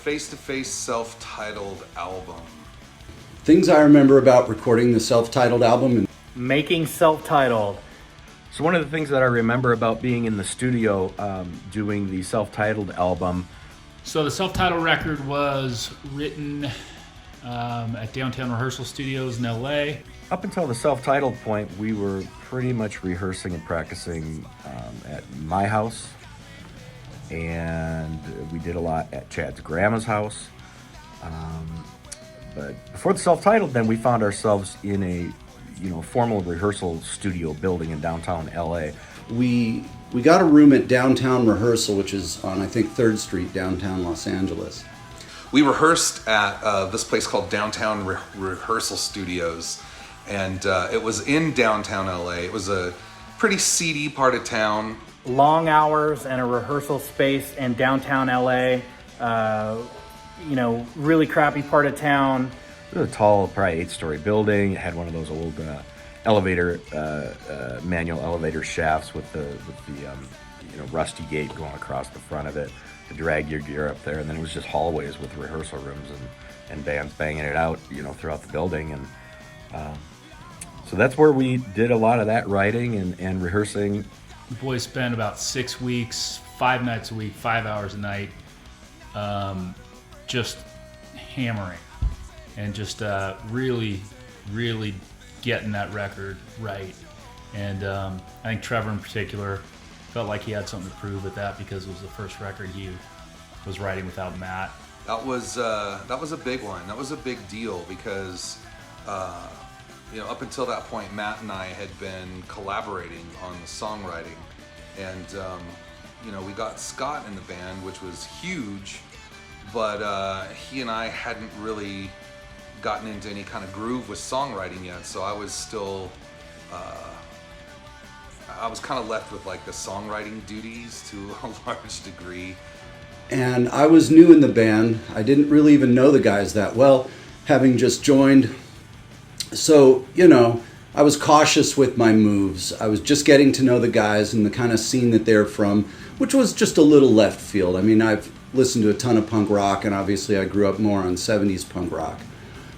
face-to-face self-titled album. Things I remember about recording the self-titled album and making self-titled. So one of the things that I remember about being in the studio doing the self-titled album. So the self-titled record was written at Downtown Rehearsal Studios in LA. Up until the self-titled point, we were pretty much rehearsing and practicing at my house, and we did a lot at Chad's grandma's house. But before the self-titled, then we found ourselves in a formal rehearsal studio building in downtown LA. we got a room at Downtown Rehearsal, which is on, I think, 3rd Street, downtown Los Angeles. We rehearsed at this place called Downtown Rehearsal Studios, and it was in downtown LA. It was a pretty seedy part of town. Long hours and a rehearsal space in downtown LA. Really crappy part of town. It was a tall, probably 8-story building. It had one of those old manual elevator shafts with the rusty gate going across the front of it to drag your gear up there. And then it was just hallways with rehearsal rooms and bands banging it out, throughout the building. And so that's where we did a lot of that writing and rehearsing. The boys spent about 6 weeks, 5 nights a week, 5 hours a night, just hammering and just really, really getting that record right. And I think Trever in particular felt like he had something to prove with that because it was the first record he was writing without Matt. That was a big one. That was a big deal because up until that point, Matt and I had been collaborating on the songwriting, and we got Scott in the band, which was huge, but he and I hadn't really gotten into any kind of groove with songwriting yet, so I was still I was kind of left with like the songwriting duties to a large degree. And I was new in the band. I didn't really even know the guys that well, having just joined. So, I was cautious with my moves. I was just getting to know the guys and the kind of scene that they're from, which was just a little left field. I mean, I've listened to a ton of punk rock, and obviously I grew up more on 70s punk rock.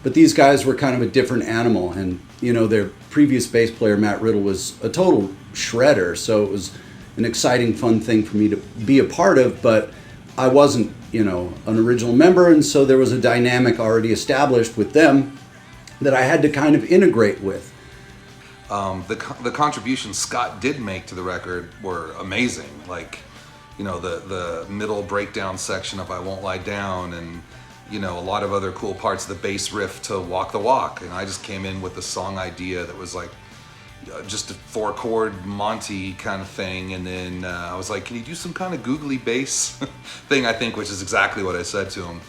But these guys were kind of a different animal, and, their previous bass player, Matt Riddle, was a total shredder, so it was an exciting, fun thing for me to be a part of, but I wasn't, an original member, and so there was a dynamic already established with them that I had to kind of integrate with. The contributions Scott did make to the record were amazing. Like, the middle breakdown section of I Won't Lie Down, and, a lot of other cool parts of the bass riff to Walk the Walk. And I just came in with the song idea that was like just a 4-chord Monty kind of thing. And then I was like, can you do some kind of googly bass thing, I think, which is exactly what I said to him.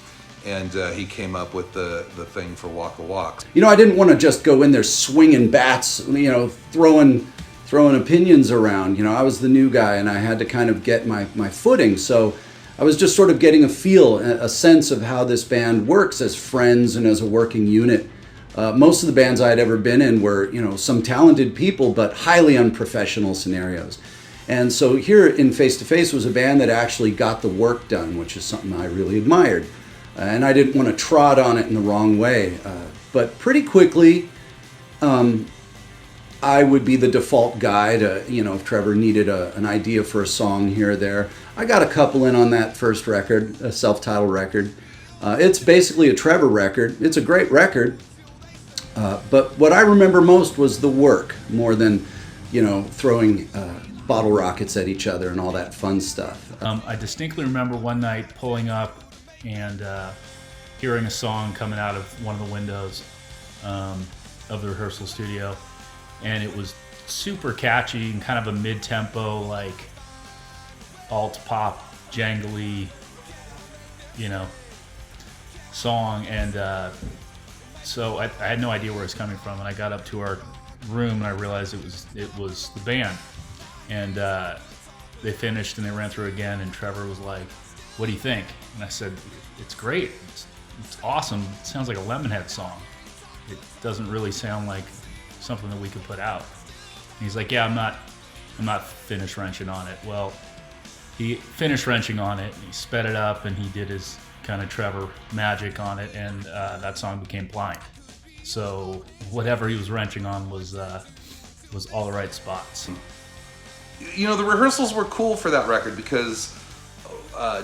And he came up with the thing for Walk the Walk. I didn't want to just go in there swinging bats, throwing opinions around. I was the new guy, and I had to kind of get my footing. So I was just sort of getting a feel, a sense of how this band works as friends and as a working unit. Most of the bands I had ever been in were, some talented people, but highly unprofessional scenarios. And so here in Face to Face was a band that actually got the work done, which is something I really admired. And I didn't want to trot on it in the wrong way. But pretty quickly, I would be the default guy to, if Trever needed an idea for a song here or there. I got a couple in on that first record, a self-titled record. It's basically a Trever record. It's a great record. But what I remember most was the work, more than, throwing bottle rockets at each other and all that fun stuff. I distinctly remember one night pulling up and hearing a song coming out of one of the windows of the rehearsal studio, and it was super catchy and kind of a mid-tempo, like alt pop, jangly, song. And so I had no idea where it was coming from, and I got up to our room and I realized it was the band. And they finished and they ran through again, and Trever was like, "What do you think?" And I said, "It's great. It's awesome. It sounds like a Lemonhead song. It doesn't really sound like something that we could put out." And he's like, "Yeah, I'm not finished wrenching on it." Well, he finished wrenching on it, and he sped it up, and he did his kind of Trever magic on it, and that song became Blind. So whatever he was wrenching on was all the right spots. You know, the rehearsals were cool for that record because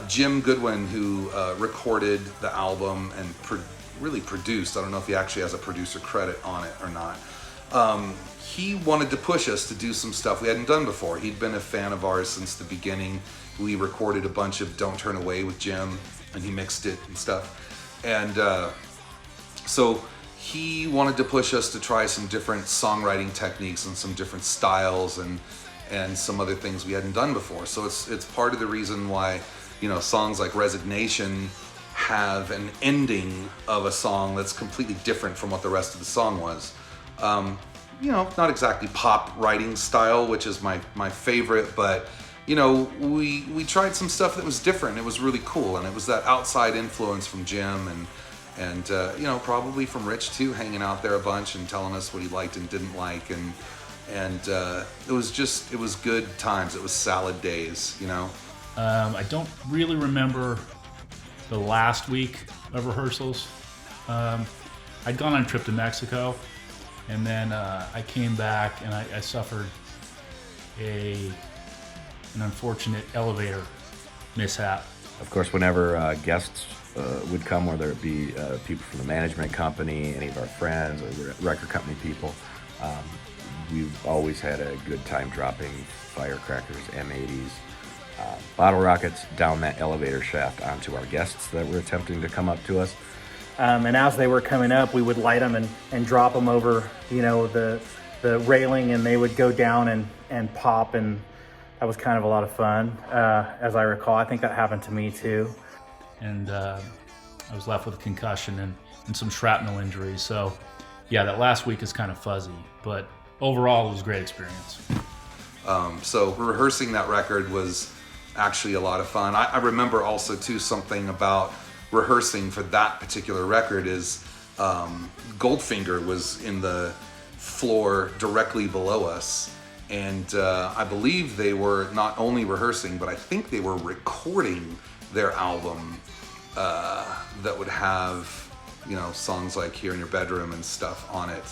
Jim Goodwin, who recorded the album and really produced, I don't know if he actually has a producer credit on it or not, he wanted to push us to do some stuff we hadn't done before. He'd been a fan of ours since the beginning. We recorded a bunch of Don't Turn Away with Jim, and he mixed it and stuff. And so he wanted to push us to try some different songwriting techniques and some different styles and some other things we hadn't done before. So it's part of the reason why, you know, songs like Resignation have an ending of a song that's completely different from what the rest of the song was. You know, not exactly pop writing style, which is my favorite, but you know, we tried some stuff that was different. It was really cool, and it was that outside influence from Jim and you know, probably from Rich too, hanging out there a bunch and telling us what he liked and didn't like, and it was good times. It was salad days, you know. I don't really remember the last week of rehearsals. I'd gone on a trip to Mexico, and then I came back and I suffered an unfortunate elevator mishap. Of course, whenever guests would come, whether it be people from the management company, any of our friends, or record company people, we've always had a good time dropping firecrackers, M80s, bottle rockets down that elevator shaft onto our guests that were attempting to come up to us. And as they were coming up, we would light them and drop them over, you know, the railing, and they would go down and pop, and that was kind of a lot of fun, as I recall. I think that happened to me too. And I was left with a concussion and some shrapnel injuries. So yeah, that last week is kind of fuzzy, but overall it was a great experience. So rehearsing that record was actually a lot of fun. I remember also too something about rehearsing for that particular record is Goldfinger was in the floor directly below us, and I believe they were not only rehearsing, but I think they were recording their album that would have, you know, songs like Here in Your Bedroom and stuff on it.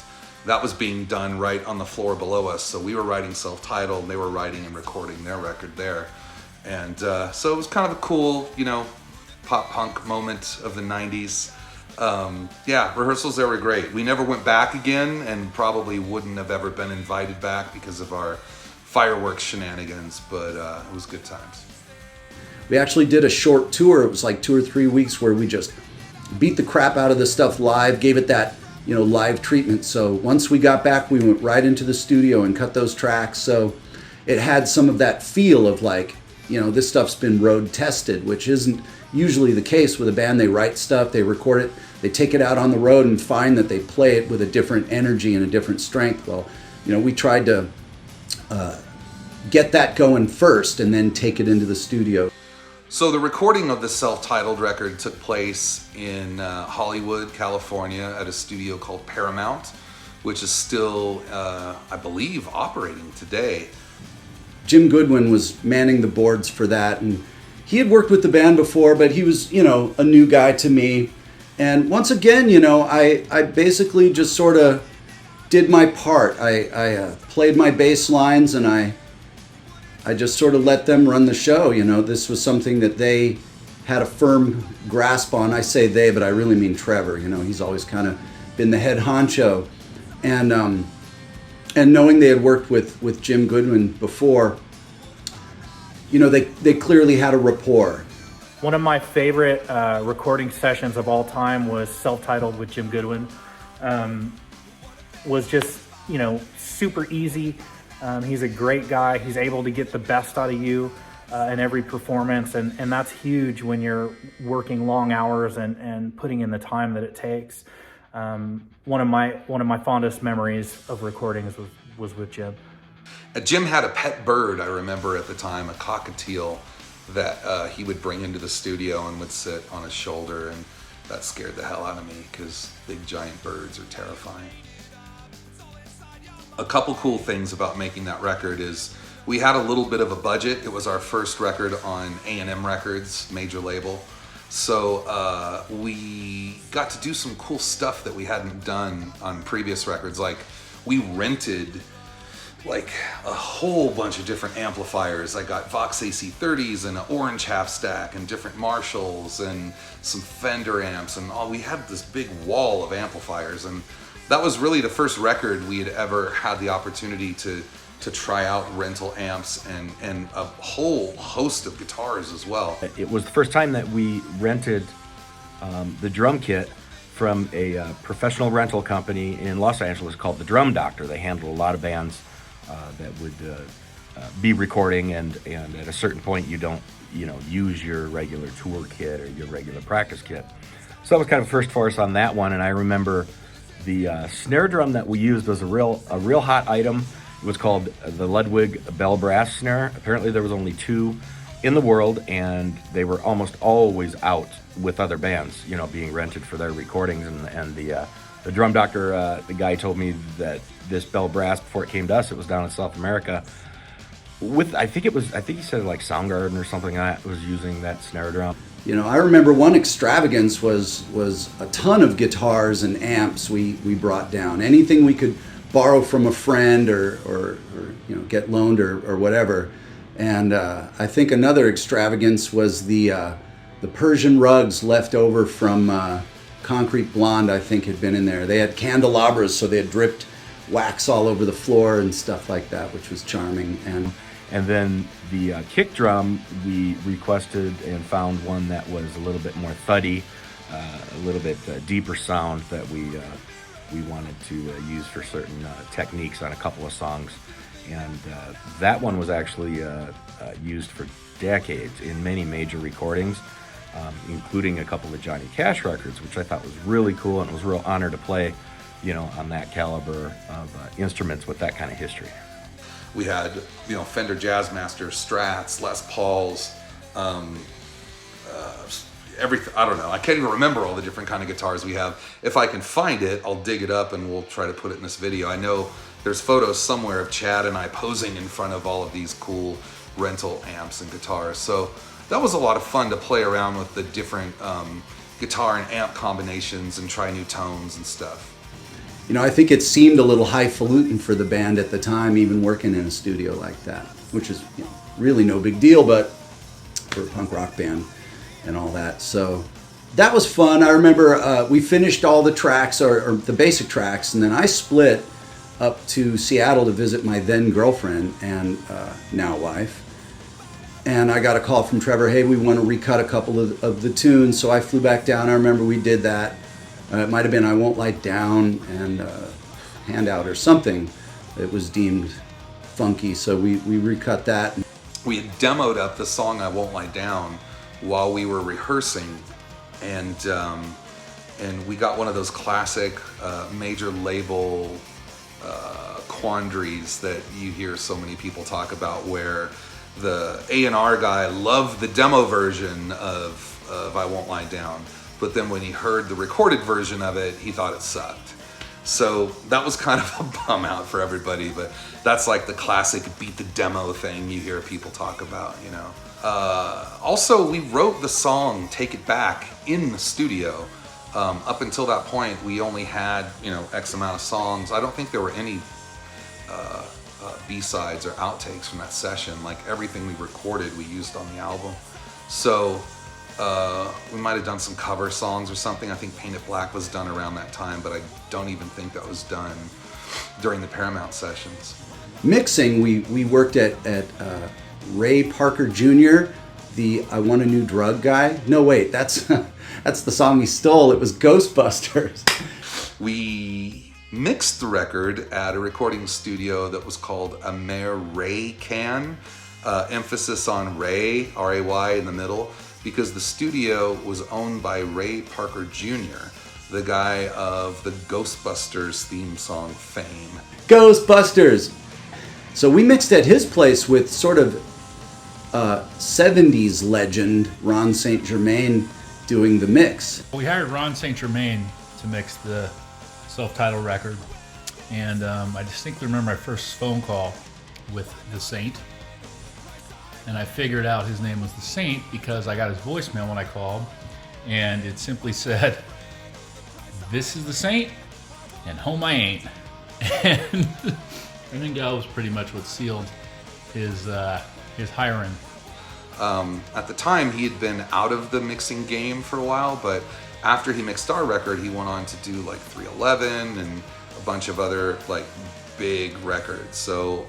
That was being done right on the floor below us. So we were writing self-titled, and they were writing and recording their record there. And so it was kind of a cool, you know, pop punk moment of the 90s. Yeah, rehearsals there were great. We never went back again, and probably wouldn't have ever been invited back because of our fireworks shenanigans, but it was good times. We actually did a short tour. It was like 2 or 3 weeks where we just beat the crap out of the stuff live, gave it that, you know, live treatment. So once we got back, we went right into the studio and cut those tracks. So it had some of that feel of like, you know, this stuff's been road tested, which isn't usually the case with a band. They write stuff, they record it, they take it out on the road and find that they play it with a different energy and a different strength. Well, you know, we tried to get that going first and then take it into the studio. So the recording of the self-titled record took place in Hollywood, California, at a studio called Paramount, which is still, I believe, operating today. Jim Goodwin was manning the boards for that, and he had worked with the band before, but he was, you know, a new guy to me. And once again, you know, I basically just sort of did my part. I played my bass lines, and I just sort of let them run the show. You know, this was something that they had a firm grasp on. I say they, but I really mean Trever. You know, he's always kind of been the head honcho. And knowing they had worked with Jim Goodwin before, you know, they clearly had a rapport. One of my favorite recording sessions of all time was self-titled with Jim Goodwin. Was just, you know, super easy. He's a great guy. He's able to get the best out of you in every performance, and that's huge when you're working long hours and putting in the time that it takes. One of my fondest memories of recordings was with Jim. Jim had a pet bird, I remember at the time, a cockatiel that he would bring into the studio and would sit on his shoulder, and that scared the hell out of me because big giant birds are terrifying. A couple cool things about making that record is we had a little bit of a budget. It was our first record on A&M Records, major label. So we got to do some cool stuff that we hadn't done on previous records. Like we rented like a whole bunch of different amplifiers. I got Vox AC30s and an orange half stack and different Marshalls and some Fender amps and all. We had this big wall of amplifiers, and that was really the first record we had ever had the opportunity to try out rental amps and a whole host of guitars as well. It was the first time that we rented the drum kit from a professional rental company in Los Angeles called the Drum Doctor. They handle a lot of bands that would be recording, and at a certain point you don't use your regular tour kit or your regular practice kit. So that was kind of a first for us on that one. And I remember the snare drum that we used was a real hot item. It was called the Ludwig Bell Brass snare. Apparently there was only 2 in the world, and they were almost always out with other bands, being rented for their recordings. And the Drum Doctor, the guy told me that this Bell Brass, before it came to us, it was down in South America. I think he said like Soundgarden or something was using that snare drum. I remember one extravagance was a ton of guitars and amps we brought down. Anything we could borrow from a friend or get loaned or whatever. And I think another extravagance was the Persian rugs left over from Concrete Blonde, I think, had been in there. They had candelabras, so they had dripped wax all over the floor and stuff like that, which was charming. And then the kick drum, we requested and found one that was a little bit more thuddy, a little bit deeper sound that we wanted to use for certain techniques on a couple of songs. And that one was actually used for decades in many major recordings, including a couple of Johnny Cash records, which I thought was really cool, and it was a real honor to play, on that caliber of instruments with that kind of history. We had, Fender Jazzmaster, Strats, Les Pauls, everything. I don't know. I can't even remember all the different kind of guitars we have. If I can find it, I'll dig it up and we'll try to put it in this video. I know there's photos somewhere of Chad and I posing in front of all of these cool rental amps and guitars. So that was a lot of fun to play around with the different guitar and amp combinations and try new tones and stuff. I think it seemed a little highfalutin for the band at the time, even working in a studio like that, which is really no big deal, but for a punk rock band and all that. So that was fun. I remember we finished all the tracks, or the basic tracks, and then I split up to Seattle to visit my then girlfriend and now wife. And I got a call from Trever, hey, we want to recut a couple of the tunes. So I flew back down. I remember we did that. It might have been I Won't Lie Down and Handout or something that was deemed funky. So we recut that. We had demoed up the song I Won't Lie Down while we were rehearsing. And we got one of those classic major label quandaries that you hear so many people talk about, where the A&R guy loved the demo version of I Won't Lie Down, but then when he heard the recorded version of it, he thought it sucked. So that was kind of a bum out for everybody, but that's like the classic beat the demo thing you hear people talk about, Also, we wrote the song Take It Back in the studio. Up until that point, we only had, X amount of songs. I don't think there were any B-sides or outtakes from that session. Like everything we recorded, we used on the album. So we might have done some cover songs or something. I think Paint It Black was done around that time, but I don't even think that was done during the Paramount sessions. Mixing, we worked at Ray Parker Jr., the I Want a New Drug guy. No, wait, that's the song we stole. It was Ghostbusters. We mixed the record at a recording studio that was called Amer Ray Can, emphasis on Ray, R-A-Y in the middle, because the studio was owned by Ray Parker Jr., the guy of the Ghostbusters theme song fame. Ghostbusters! So we mixed at his place with sort of 70s legend Ron St. Germain doing the mix. We hired Ron St. Germain to mix the self-titled record, and I distinctly remember my first phone call with the Saint, and I figured out his name was the Saint because I got his voicemail when I called, and it simply said, "This is the Saint, and home I ain't." And I think that was pretty much what sealed his hiring. At the time, he had been out of the mixing game for a while, but after he mixed our record, he went on to do like 311 and a bunch of other like big records. So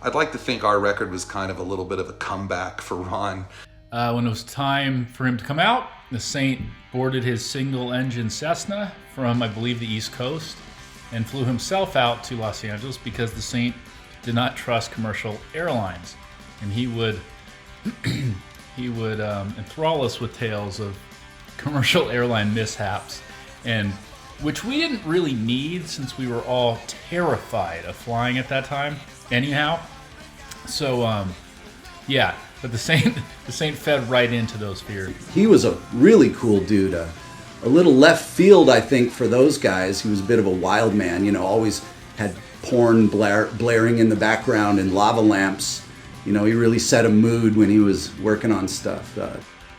I'd like to think our record was kind of a little bit of a comeback for Ron. When it was time for him to come out, the Saint boarded his single-engine Cessna from, I believe, the East Coast and flew himself out to Los Angeles because the Saint did not trust commercial airlines, and he would enthrall us with tales of commercial airline mishaps, and which we didn't really need since we were all terrified of flying at that time. Anyhow, so yeah, but the Saint fed right into those fears. He was a really cool dude. A little left field, I think, for those guys. He was a bit of a wild man, you know, always had porn blaring in the background and lava lamps. You know, he really set a mood when he was working on stuff.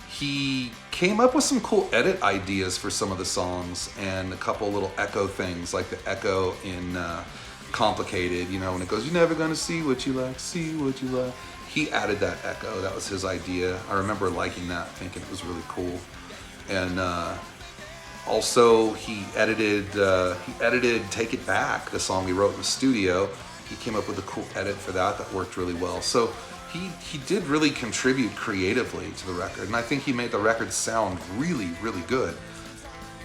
He came up with some cool edit ideas for some of the songs and a couple little echo things, like the echo in Complicated, you know, when it goes, "You're never gonna see what you like, see what you like." He added that echo. That was his idea. I remember liking that, thinking it was really cool. And also, he edited "Take It Back," the song we wrote in the studio. He came up with a cool edit for that worked really well. So he did really contribute creatively to the record, and I think he made the record sound really, really good.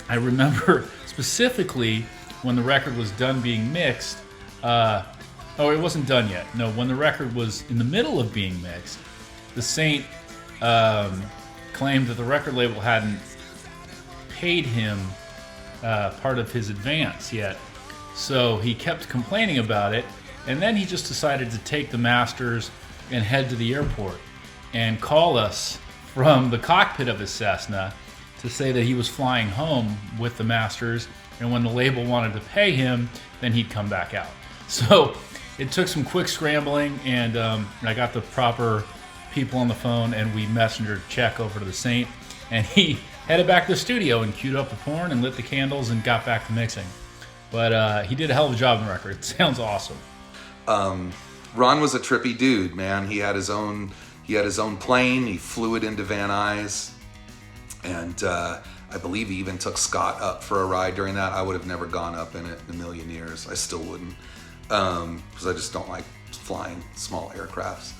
I remember specifically when the record was done being mixed. It wasn't done yet. No, when the record was in the middle of being mixed, the Saint claimed that the record label hadn't paid him part of his advance yet. So he kept complaining about it, and then he just decided to take the masters and head to the airport and call us from the cockpit of his Cessna to say that he was flying home with the masters, and when the label wanted to pay him, then he'd come back out. So it took some quick scrambling, and I got the proper people on the phone, and we messengered check over to the Saint, and he headed back to the studio and queued up the porn and lit the candles and got back to mixing. But he did a hell of a job on the record. It sounds awesome. Ron was a trippy dude, man. He had his own plane. He flew it into Van Nuys, and I believe he even took Scott up for a ride during that. I would have never gone up in it in a million years. I still wouldn't, because I just don't like flying small aircrafts.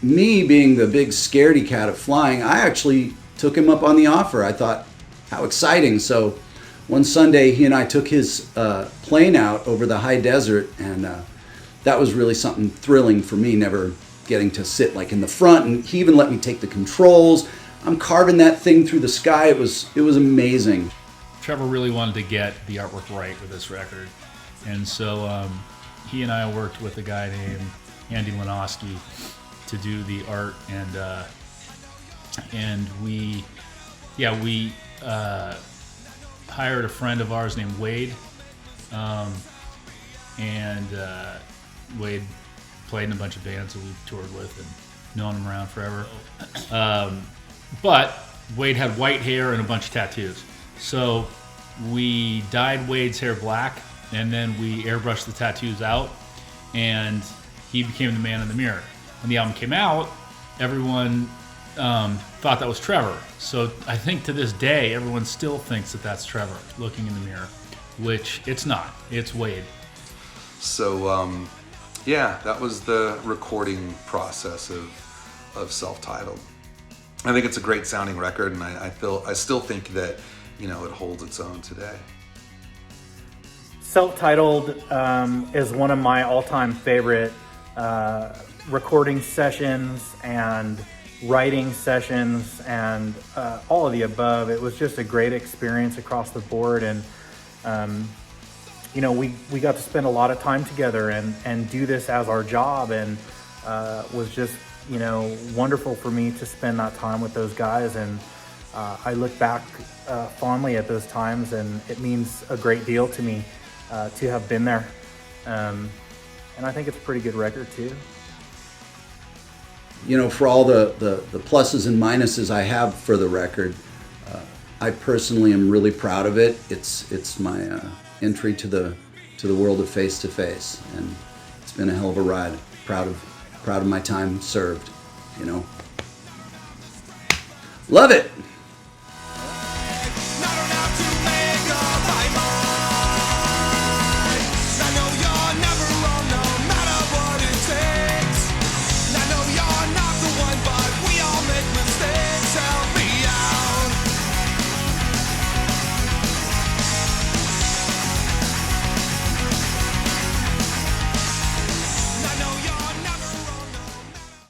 Me being the big scaredy cat of flying, I actually took him up on the offer. I thought, how exciting. So one Sunday, he and I took his plane out over the high desert, and that was really something thrilling for me, never getting to sit like in the front, and he even let me take the controls. I'm carving that thing through the sky. It was amazing. Trever really wanted to get the artwork right with this record, and so he and I worked with a guy named Andy Lenoski to do the art, and we hired a friend of ours named Wade, and Wade played in a bunch of bands that we've toured with and known him around forever. But Wade had white hair and a bunch of tattoos. So we dyed Wade's hair black, and then we airbrushed the tattoos out, and he became the man in the mirror. When the album came out, everyone thought that was Trever. So I think to this day, everyone still thinks that that's Trever looking in the mirror, which it's not. It's Wade. So, yeah, that was the recording process of Self-Titled. I think it's a great sounding record, and I still think that, you know, it holds its own today. Self-Titled is one of my all-time favorite recording sessions and writing sessions and all of the above. It was just a great experience across the board, and you know, we got to spend a lot of time together and do this as our job, and was just, you know, wonderful for me to spend that time with those guys. And I look back fondly at those times, and it means a great deal to me to have been there. And I think it's a pretty good record too. You know, for all the pluses and minuses I have for the record, I personally am really proud of it. It's my entry to the world of face to face, and it's been a hell of a ride. Proud of my time served, you know. Love it.